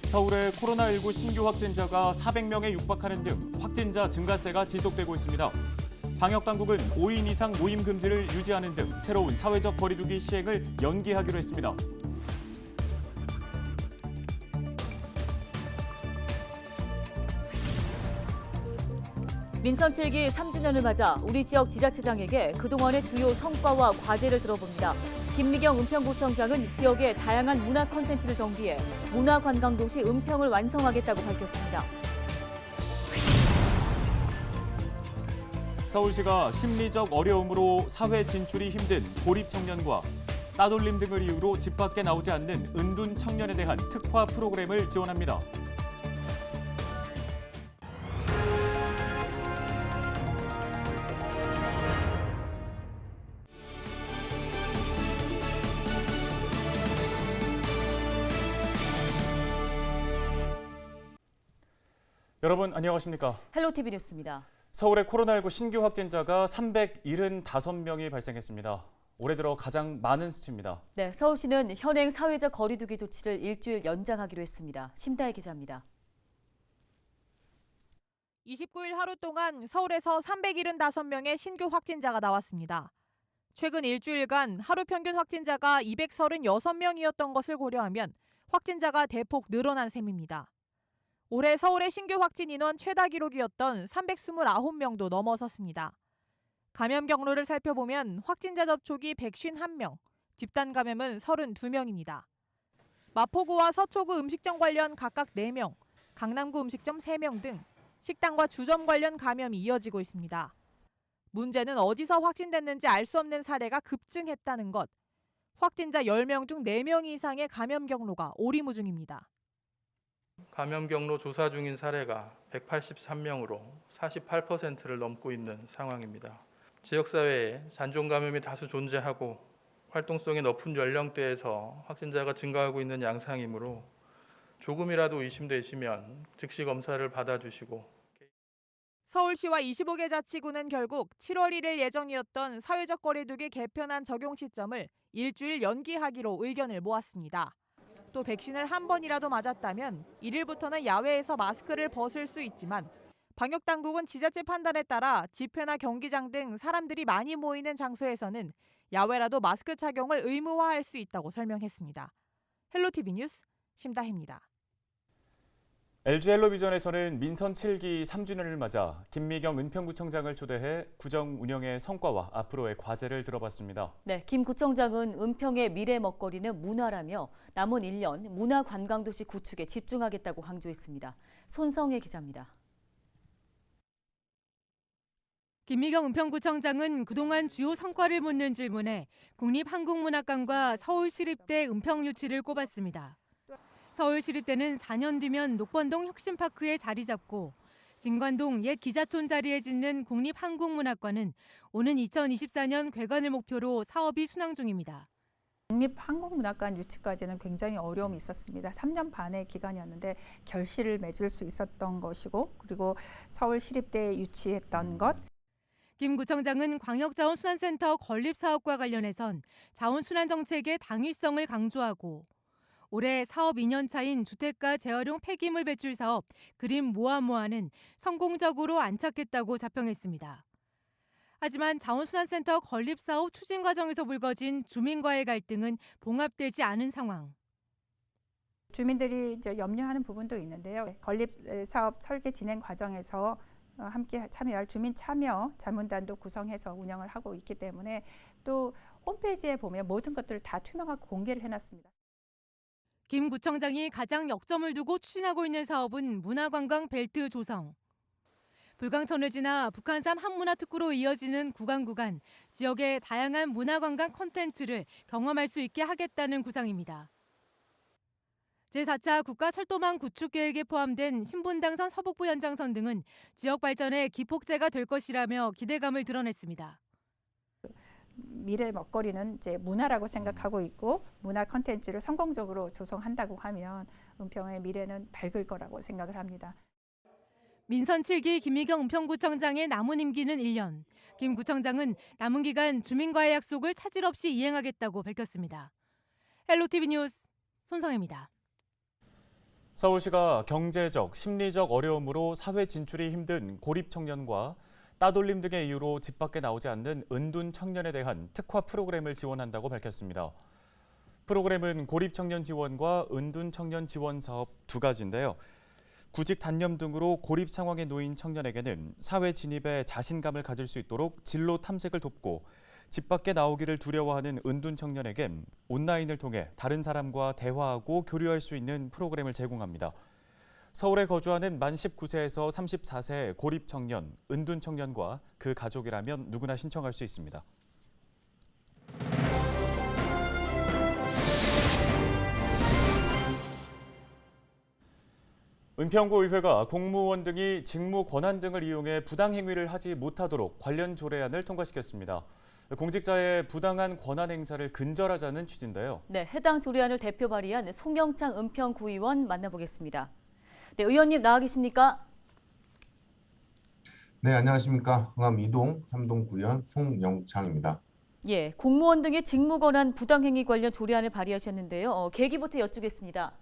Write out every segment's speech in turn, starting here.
서울의 코로나19 신규 확진자가 400명에 육박하는 등 확진자 증가세가 지속되고 있습니다. 방역당국은 5인 이상 모임 금지를 유지하는 등 새로운 사회적 거리두기 시행을 연기하기로 했습니다. 민선 7기 3주년을 맞아 우리 지역 지자체장에게 그동안의 주요 성과와 과제를 들어봅니다. 김미경 은평구청장은 지역의 다양한 문화 콘텐츠를 정비해 문화관광도시 은평을 완성하겠다고 밝혔습니다. 서울시가 심리적 어려움으로 사회 진출이 힘든 고립 청년과 따돌림 등을 이유로 집 밖에 나오지 않는 은둔 청년에 대한 특화 프로그램을 지원합니다. 여러분 안녕하십니까? 헬로티비 뉴스입니다. 서울의 코로나19 신규 확진자가 375명이 발생했습니다. 올해 들어 가장 많은 수치입니다. 네, 서울시는 현행 사회적 거리두기 조치를 일주일 연장하기로 했습니다. 심다혜 기자입니다. 29일 하루 동안 서울에서 375명의 신규 확진자가 나왔습니다. 최근 일주일간 하루 평균 확진자가 236명이었던 것을 고려하면 확진자가 대폭 늘어난 셈입니다. 올해 서울의 신규 확진 인원 최다 기록이었던 329명도 넘어섰습니다. 감염 경로를 살펴보면 확진자 접촉이 151명, 집단 감염은 32명입니다. 마포구와 서초구 음식점 관련 각각 4명, 강남구 음식점 3명 등 식당과 주점 관련 감염이 이어지고 있습니다. 문제는 어디서 확진됐는지 알 수 없는 사례가 급증했다는 것. 확진자 10명 중 4명 이상의 감염 경로가 오리무중입니다. 감염 경로 조사 중인 사례가 183명으로 48%를 넘고 있는 상황입니다. 지역사회에 잔존 감염이 다수 존재하고 활동성이 높은 연령대에서 확진자가 증가하고 있는 양상이므로 조금이라도 의심되시면 즉시 검사를 받아주시고. 서울시와 25개 자치구는 결국 7월 1일 예정이었던 사회적 거리두기 개편안 적용 시점을 일주일 연기하기로 의견을 모았습니다. 또 백신을 한 번이라도 맞았다면 1일부터는 야외에서 마스크를 벗을 수 있지만 방역당국은 지자체 판단에 따라 집회나 경기장 등 사람들이 많이 모이는 장소에서는 야외라도 마스크 착용을 의무화할 수 있다고 설명했습니다. 헬로티비 뉴스 심다혜입니다. LG 헬로비전에서는 민선 7기 3주년을 맞아 김미경 은평구청장을 초대해 구청 운영의 성과와 앞으로의 과제를 들어봤습니다. 네, 김 구청장은 은평의 미래 먹거리는 문화라며 남은 1년 문화관광도시 구축에 집중하겠다고 강조했습니다. 손성혜 기자입니다. 김미경 은평구청장은 그동안 주요 성과를 묻는 질문에 국립한국문학관과 서울시립대 은평유치를 꼽았습니다. 서울시립대는 4년 뒤면 녹번동 혁신파크에 자리 잡고 진관동 옛 기자촌 자리에 짓는 국립한국문학관은 오는 2024년 개관을 목표로 사업이 순항 중입니다. 국립한국문학관 유치까지는 굉장히 어려움이 있었습니다. 3년 반의 기간이었는데 결실을 맺을 수 있었던 것이고 그리고 서울시립대에 유치했던 것. 김 구청장은 광역자원순환센터 건립사업과 관련해선 자원순환 정책의 당위성을 강조하고 올해 사업 2년 차인 주택가 재활용 폐기물 배출 사업 그린 모아모아는 성공적으로 안착했다고 자평했습니다. 하지만 자원순환센터 건립사업 추진 과정에서 불거진 주민과의 갈등은 봉합되지 않은 상황. 주민들이 이제 염려하는 부분도 있는데요. 건립 사업 설계 진행 과정에서 함께 참여할 주민 참여 자문단도 구성해서 운영을 하고 있기 때문에 또 홈페이지에 보면 모든 것들을 다 투명하고 공개를 해놨습니다. 김 구청장이 가장 역점을 두고 추진하고 있는 사업은 문화관광 벨트 조성. 불광천을 지나 북한산 한문화특구로 이어지는 구간 지역의 다양한 문화관광 콘텐츠를 경험할 수 있게 하겠다는 구상입니다. 제4차 국가철도망 구축 계획에 포함된 신분당선 서북부 연장선 등은 지역 발전의 기폭제가 될 것이라며 기대감을 드러냈습니다. 미래 먹거리는 이제 문화라고 생각하고 있고 문화 콘텐츠를 성공적으로 조성한다고 하면 은평의 미래는 밝을 거라고 생각을 합니다. 민선 7기 김미경 은평구청장의 남은 임기는 1년. 김 구청장은 남은 기간 주민과의 약속을 차질 없이 이행하겠다고 밝혔습니다. 헬로티비 뉴스 손성혜입니다. 서울시가 경제적, 심리적 어려움으로 사회 진출이 힘든 고립 청년과 따돌림 등의 이유로 집 밖에 나오지 않는 은둔 청년에 대한 특화 프로그램을 지원한다고 밝혔습니다. 프로그램은 고립 청년 지원과 은둔 청년 지원 사업 두 가지인데요. 구직 단념 등으로 고립 상황에 놓인 청년에게는 사회 진입에 자신감을 가질 수 있도록 진로 탐색을 돕고 집 밖에 나오기를 두려워하는 은둔 청년에겐 온라인을 통해 다른 사람과 대화하고 교류할 수 있는 프로그램을 제공합니다. 서울에 거주하는 만 19세에서 34세 고립 청년, 은둔 청년과 그 가족이라면 누구나 신청할 수 있습니다. 은평구의회가 공무원 등이 직무 권한 등을 이용해 부당 행위를 하지 못하도록 관련 조례안을 통과시켰습니다. 공직자의 부당한 권한 행사를 근절하자는 취지인데요. 네, 해당 조례안을 대표 발의한 송영창 은평구의원 만나보겠습니다. 네, 의원님 나와 계십니까? 네, 안녕하십니까. 흥암 2동 3동 구의원 송영창입니다. 예, 공무원 등의 직무 권한 부당 행위 관련 조례안을 발의하셨는데요. 계기부터 여쭙겠습니다.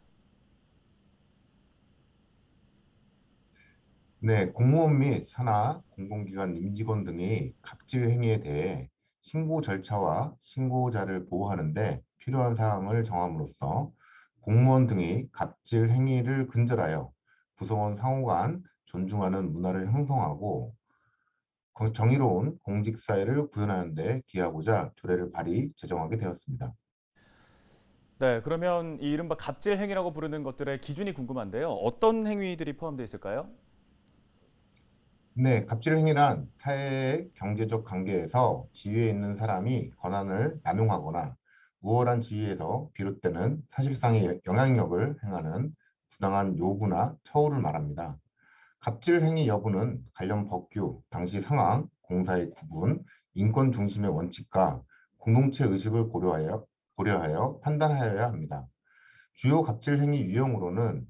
네, 공무원 및 산하, 공공기관 임직원 등의 갑질 행위에 대해 신고 절차와 신고자를 보호하는 데 필요한 사항을 정함으로써 공무원 등의 갑질 행위를 근절하여 구성원 상호 간 존중하는 문화를 형성하고 정의로운 공직사회를 구현하는 데 기하고자 조례를 발의, 제정하게 되었습니다. 네, 그러면 이 이른바 갑질 행위라고 부르는 것들의 기준이 궁금한데요. 어떤 행위들이 포함되어 있을까요? 네, 갑질 행위란 사회의 경제적 관계에서 지위에 있는 사람이 권한을 남용하거나 우월한 지위에서 비롯되는 사실상의 영향력을 행하는 부당한 요구나 처우를 말합니다. 갑질 행위 여부는 관련 법규, 당시 상황, 공사의 구분, 인권 중심의 원칙과 공동체 의식을 고려하여 판단하여야 합니다. 주요 갑질 행위 유형으로는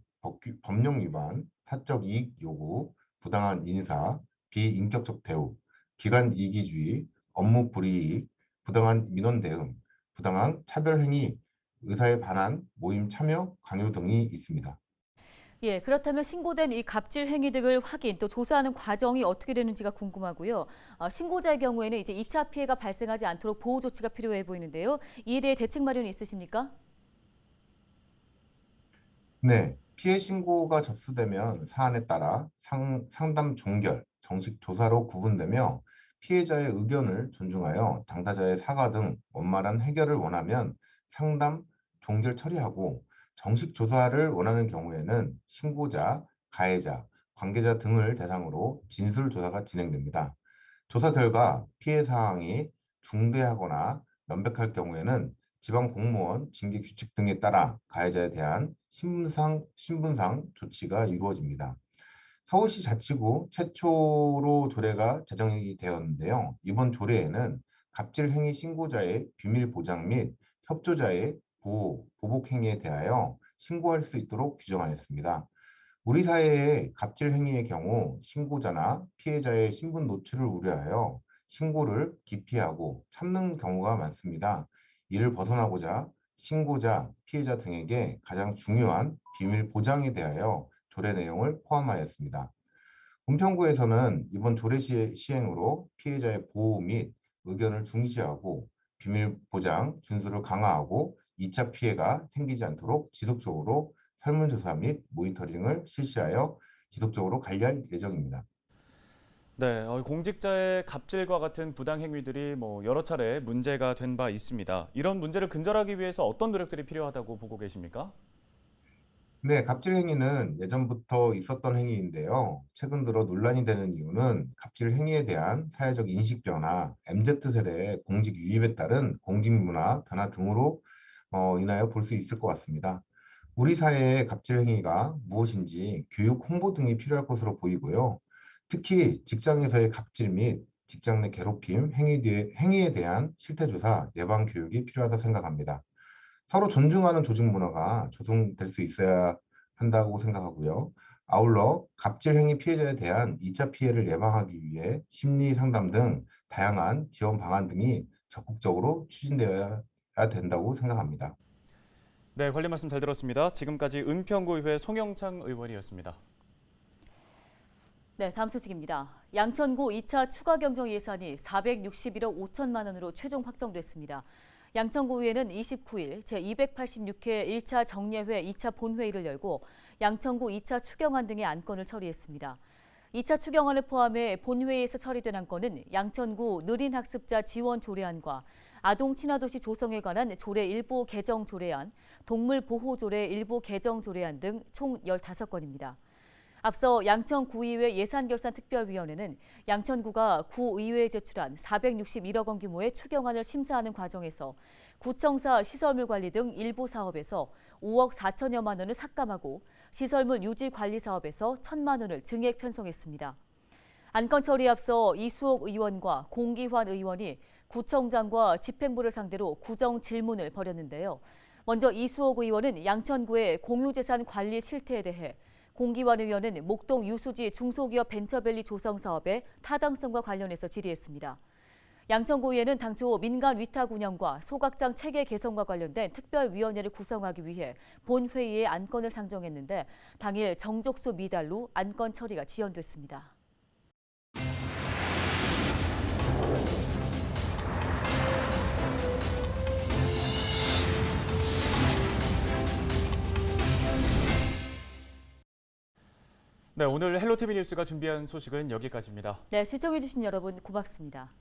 법령 위반, 사적 이익 요구, 부당한 인사, 비인격적 대우, 기관 이기주의, 업무 불이익, 부당한 민원 대응, 부당한 차별 행위, 의사에 반한 모임 참여, 강요 등이 있습니다. 예, 그렇다면 신고된 이 갑질 행위 등을 확인 또 조사하는 과정이 어떻게 되는지가 궁금하고요. 신고자의 경우에는 이제 2차 피해가 발생하지 않도록 보호 조치가 필요해 보이는데요. 이에 대해 대책 마련이 있으십니까? 네, 피해 신고가 접수되면 사안에 따라 상담 종결, 정식 조사로 구분되며 피해자의 의견을 존중하여 당사자의 사과 등 원만한 해결을 원하면 상담 종결 처리하고 정식 조사를 원하는 경우에는 신고자, 가해자, 관계자 등을 대상으로 진술 조사가 진행됩니다. 조사 결과 피해 사항이 중대하거나 명백할 경우에는 지방 공무원 징계 규칙 등에 따라 가해자에 대한 신분상 조치가 이루어집니다. 서울시 자치구 최초로 조례가 제정이 되었는데요. 이번 조례에는 갑질 행위 신고자의 비밀 보장 및 협조자의 보복 행위에 대하여 신고할 수 있도록 규정하였습니다. 우리 사회의 갑질 행위의 경우 신고자나 피해자의 신분 노출을 우려하여 신고를 기피하고 참는 경우가 많습니다. 이를 벗어나고자 신고자, 피해자 등에게 가장 중요한 비밀 보장에 대하여 조례 내용을 포함하였습니다. 은평구에서는 이번 조례 시행으로 피해자의 보호 및 의견을 중시하고 비밀 보장 준수를 강화하고 2차 피해가 생기지 않도록 지속적으로 설문조사 및 모니터링을 실시하여 지속적으로 관리할 예정입니다. 네, 공직자의 갑질과 같은 부당 행위들이 여러 차례 문제가 된 바 있습니다. 이런 문제를 근절하기 위해서 어떤 노력들이 필요하다고 보고 계십니까? 네, 갑질 행위는 예전부터 있었던 행위인데요. 최근 들어 논란이 되는 이유는 갑질 행위에 대한 사회적 인식 변화, MZ세대의 공직 유입에 따른 공직 문화 변화 등으로 인하여 볼 수 있을 것 같습니다. 우리 사회의 갑질 행위가 무엇인지 교육 홍보 등이 필요할 것으로 보이고요. 특히 직장에서의 갑질 및 직장 내 괴롭힘 행위에 대한 실태조사, 예방 교육이 필요하다 생각합니다. 서로 존중하는 조직 문화가 조성될 수 있어야 한다고 생각하고요. 아울러 갑질 행위 피해자에 대한 2차 피해를 예방하기 위해 심리 상담 등 다양한 지원 방안 등이 적극적으로 추진되어야 된다고 생각합니다. 네, 관련 말씀 잘 들었습니다. 지금까지 은평구의회 송영창 의원이었습니다. 네, 다음 소식입니다. 양천구 2차 추가 경정 예산이 461억 5천만 원으로 최종 확정됐습니다. 양천구의회는 29일 제286회 1차 정례회 2차 본회의를 열고 양천구 2차 추경안 등의 안건을 처리했습니다. 2차 추경안을 포함해 본회의에서 처리된 안건은 양천구 느린 학습자 지원 조례안과 아동 친화도시 조성에 관한 조례 일부 개정 조례안, 동물 보호 조례 일부 개정 조례안 등 총 15건입니다. 앞서 양천구의회 예산결산특별위원회는 양천구가 구의회에 제출한 461억 원 규모의 추경안을 심사하는 과정에서 구청사 시설물 관리 등 일부 사업에서 5억 4천여만 원을 삭감하고 시설물 유지 관리 사업에서 1천만 원을 증액 편성했습니다. 안건 처리에 앞서 이수옥 의원과 공기환 의원이 구청장과 집행부를 상대로 구정 질문을 벌였는데요. 먼저 이수옥 의원은 양천구의 공유재산 관리 실태에 대해, 공기환 의원은 목동 유수지 중소기업 벤처밸리 조성 사업의 타당성과 관련해서 질의했습니다. 양천구의회는 당초 민간 위탁 운영과 소각장 체계 개선과 관련된 특별위원회를 구성하기 위해 본회의에 안건을 상정했는데 당일 정족수 미달로 안건 처리가 지연됐습니다. 네, 오늘 헬로티비 뉴스가 준비한 소식은 여기까지입니다. 네, 시청해주신 여러분 고맙습니다.